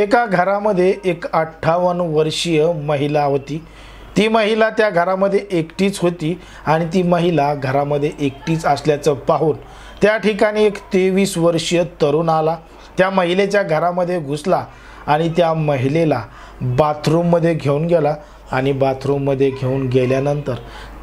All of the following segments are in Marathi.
एका घरामध्ये एक 58 वर्षीय महिला होती। ती महिला त्या घरामध्ये एकटीच होती आणि ती महिला घरामध्ये एकटीच असल्याचं पाहून त्या ठिकाणी एक 23 वर्षीय तरुण आला, त्या महिलेच्या घरामध्ये घुसला आणि त्या महिलेला बाथरूममध्ये घेऊन गेला आणि बाथरूममध्ये घेऊन गेल्यानंतर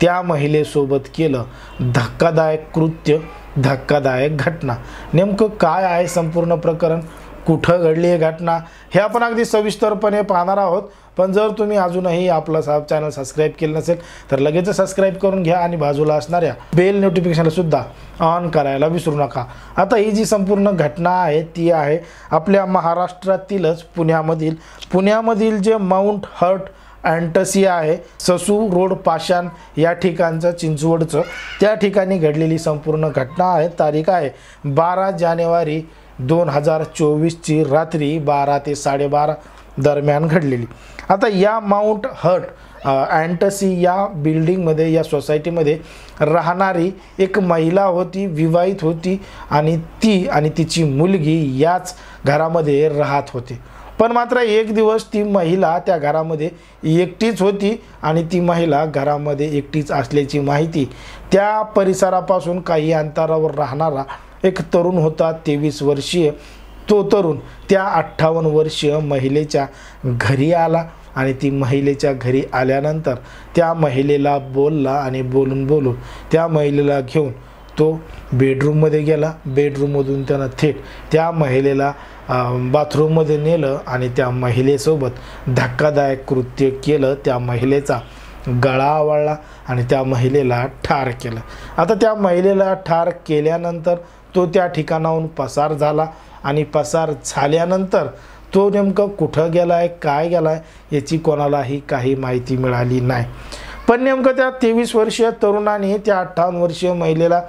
त्या महिलेसोबत केलं धक्कादायक कृत्य, धक्कादायक घटना। नेमकं काय आहे संपूर्ण प्रकरण, कुठं घडली ही घटना, हे आपण अगदी सविस्तरपणे पाहणार आहोत। पण जर तुम्ही अजूनही आपला चॅनल सबस्क्राइब केलं नसेल तर लगेच सबस्क्राइब करून घ्या आणि बाजूला असणाऱ्या बेल नोटिफिकेशनला सुद्धा ऑन करायला विसरू नका। आता ही जी संपूर्ण घटना आहे ती आहे आपल्या महाराष्ट्रातीलच पुण्यामधील जे माउंट हर्ट अँटसी आहे, ससू रोड पाषाण या ठिकाणचं चिंचवडचं, त्या ठिकाणी घडलेली संपूर्ण घटना आहे। तारीख आहे 12 जानेवारी 2024 ची रात्री 12 ते 12:30 दरम्यान घडलेली। आता या माउंट हर्ट अँटसी या बिल्डिंगमध्ये, या सोसायटीमध्ये राहणारी एक महिला होती, विवाहित होती आणि ती आणि तिची मुलगी याच घरामध्ये राहत होते। पण मात्र एक दिवस ती महिला त्या घरामध्ये एकटीच होती आणि ती महिला घरामध्ये एकटीच असल्याची माहिती त्या परिसरापासून काही अंतरावर राहणारा एक तरुण होता, 23 वर्षीय। तो तरुण त्या 58 वर्षीय महिलेच्या घरी आला आणि ती महिलेच्या घरी आल्यानंतर त्या महिलेला बोलला आणि बोलून त्या महिलेला घेऊन तो बेडरूममध्ये गेला। बेडरूममधून त्यानं थेट त्या महिलेला बाथरूममध्ये नेलं आणि त्या महिलेसोबत धक्कादायक कृत्य केलं। त्या महिलेचा गळा आवळला आणि त्या महिलेला ठार केलं। आता त्या महिलेला ठार केल्यानंतर तो त्या ठिकाणाहून पसार झाला आणि पसार झाल्यानंतर तो नेमकं कुठं गेलाय, काय गेलाय याची कोणालाही काही माहिती मिळाली नाही। पण नेमकं त्या 23 वर्षीय तरुणाने त्या 58 वर्षीय महिलेला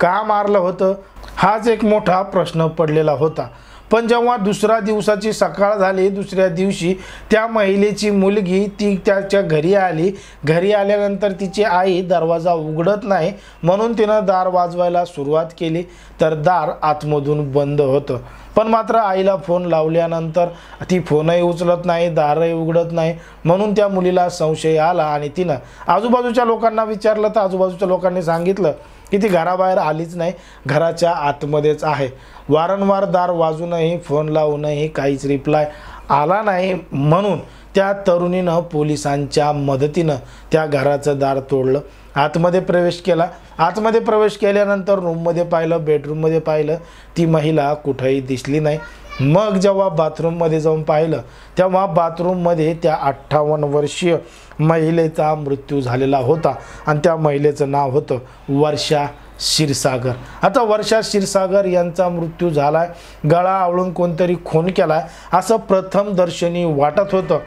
का मारलं होतं, हाच एक मोठा प्रश्न पडलेला होता। पण जेव्हा दुसऱ्या दिवसाची सकाळ झाली, दुसऱ्या दिवशी त्या महिलेची मुलगी ती त्याच्या घरी आली। घरी आल्यानंतर तिची आई दरवाजा उघडत नाही म्हणून तिनं दार वाजवायला सुरुवात केली, तर दार आतमधून बंद होतं। पण मात्र आईला फोन लावल्यानंतर ती फोनही उचलत नाही, दारही उघडत नाही, म्हणून त्या मुलीला संशय आला आणि तिनं आजूबाजूच्या लोकांना विचारलं तर आजूबाजूच्या लोकांनी सांगितलं की ती घराबाहेर आलीच नाही, घराच्या आतमध्येच आहे। वारंवार दार वाजूनही फोन लावूनही काहीच रिप्लाय आला नाही, म्हणून त्या तरुणीनं पोलिसांच्या मदतीनं त्या घराचं दार तोडलं, आतमध्ये प्रवेश केला। आतमध्ये प्रवेश केल्यानंतर रूममध्ये पाहिलं, बेडरूममध्ये पाहिलं, ती महिला कुठेही दिसली नाही। मग जेव्हा बाथरूममध्ये जाऊन पाहिलं तेव्हा बाथरूममध्ये त्या 58 वर्षीय महिलेचा मृत्यू झालेला होता आणि त्या महिलेचं नाव होतं वर्षा क्षीरसागर। आता वर्षा क्षीरसागर यांचा मृत्यू झालाय, गळा आवळून कोणतरी खून केलाय असं प्रथम दर्शनी वाटत होतं।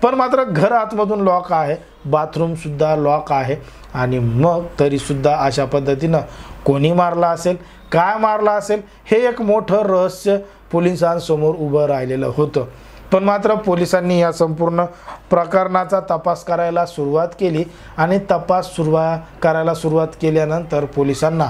पण मात्र घर आतमधून लॉक आहे, बाथरूमसुद्धा लॉक आहे आणि मग तरीसुद्धा अशा पद्धतीनं कोणी मारला असेल, काय मारला असेल, हे एक मोठं रहस्य पोलिसांसमोर उभं राहिलेलं होतं। पण मात्र पोलिसांनी या संपूर्ण प्रकरणाचा तपास करायला सुरुवात केली आणि तपास करायला सुरुवात केल्यानंतर पोलिसांना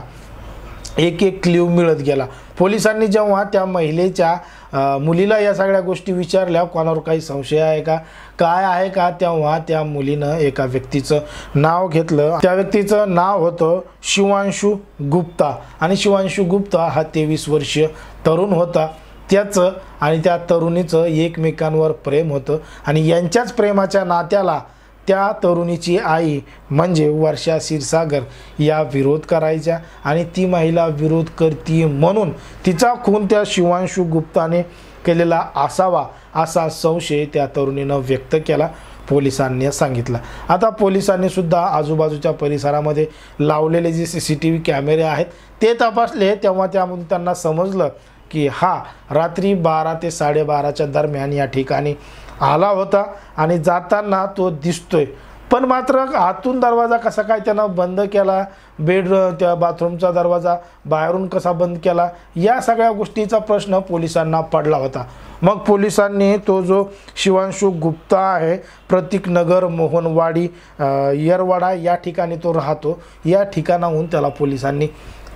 एक क्ल्यू मिळत गेला। पोलिसांनी जेव्हा त्या महिलेच्या मुलीला या सगळ्या गोष्टी विचारल्या, कोणावर काही संशय आहे का, काय आहे का, तेव्हा त्या मुलीनं एका व्यक्तीचं नाव घेतलं। त्या व्यक्तीचं नाव होतं शिवांशू गुप्ता आणि शिवांशू गुप्ता हा 23 वर्षीय तरुण होता। त्याचं आणि त्या तरुणीचं एकमेकांवर प्रेम होतं आणि यांच्याच प्रेमाच्या नात्याला त्या तरुणीची आई म्हणजे वर्षा क्षीरसागर या विरोध करायच्या आणि ती महिला विरोध करते म्हणून तिचा खून त्या शिवांशू गुप्ताने केलेला असावा असा संशय त्या तरुणीनं व्यक्त केला, पोलिसांनी सांगितलं। आता पोलिसांनी सुद्धा आजूबाजूच्या परिसरामध्ये लावलेले जे CCTV कॅमेरे आहेत ते तपासले, तेव्हा त्यामधून त्यांना समजलं की हा रात्री 12 ते 12:30च्या दरम्यान या ठिकाणी आला होता आणि जाताना तो दिसतोय। पण मात्र आतून दरवाजा कसा काय त्यानं बंद केला, त्या बाथरूमचा दरवाजा बाहेरून कसा बंद केला, या सगळ्या गोष्टीचा प्रश्न पोलिसांना पडला होता। मग पोलिसांनी तो जो शिवांशू गुप्ता आहे, प्रतीक नगर मोहनवाडी येरवाडा या ठिकाणी तो राहतो, या ठिकाणाहून त्याला पोलिसांनी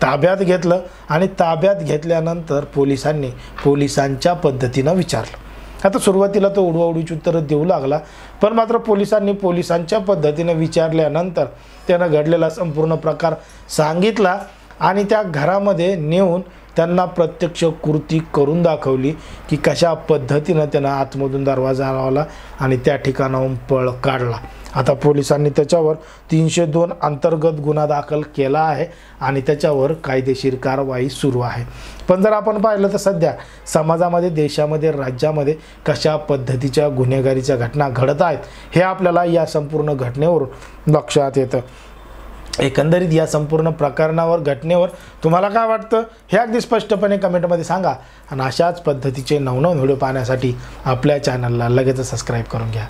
ताब्यात घेतलं आणि ताब्यात घेतल्यानंतर पोलिसांनी पोलिसांच्या पद्धतीनं विचारलं आता सुरुवातीला तो उडवाउडीची उत्तरं देऊ लागला, पण मात्र पोलिसांच्या पद्धतीने विचारल्यानंतर त्यानं घडलेला संपूर्ण प्रकार सांगितला आणि त्या घरामध्ये नेऊन त्यांना प्रत्यक्ष कृती करून दाखवली की कशा पद्धतीनं त्यानं आतमधून दरवाजा लावला आणि त्या ठिकाणाहून पळ काढला. आता पोलिसांनी त्याच्यावर 302 अंतर्गत गुन्हा दाखल केला आहे आणि त्याच्यावर कायदेशीर कारवाई सुरू आहे. पण जर आपण पाहिलं तर सध्या समाजामध्ये, देशामध्ये, राज्यामध्ये कशा पद्धतीच्या गुन्हेगारीच्या घटना घडत आहेत हे आपल्याला या संपूर्ण घटनेवरून लक्षात येतं. एकंदरीत या संपूर्ण प्रकरणावर, घटनेवर तुम्हाला काय वाटतं हे अगदी स्पष्टपणे कमेंटमध्ये सांगा आणि अशाच पद्धतीचे नवनवीन व्हिडिओ पाहण्यासाठी आपल्या चॅनलला लगेच सबस्क्राईब करून घ्या.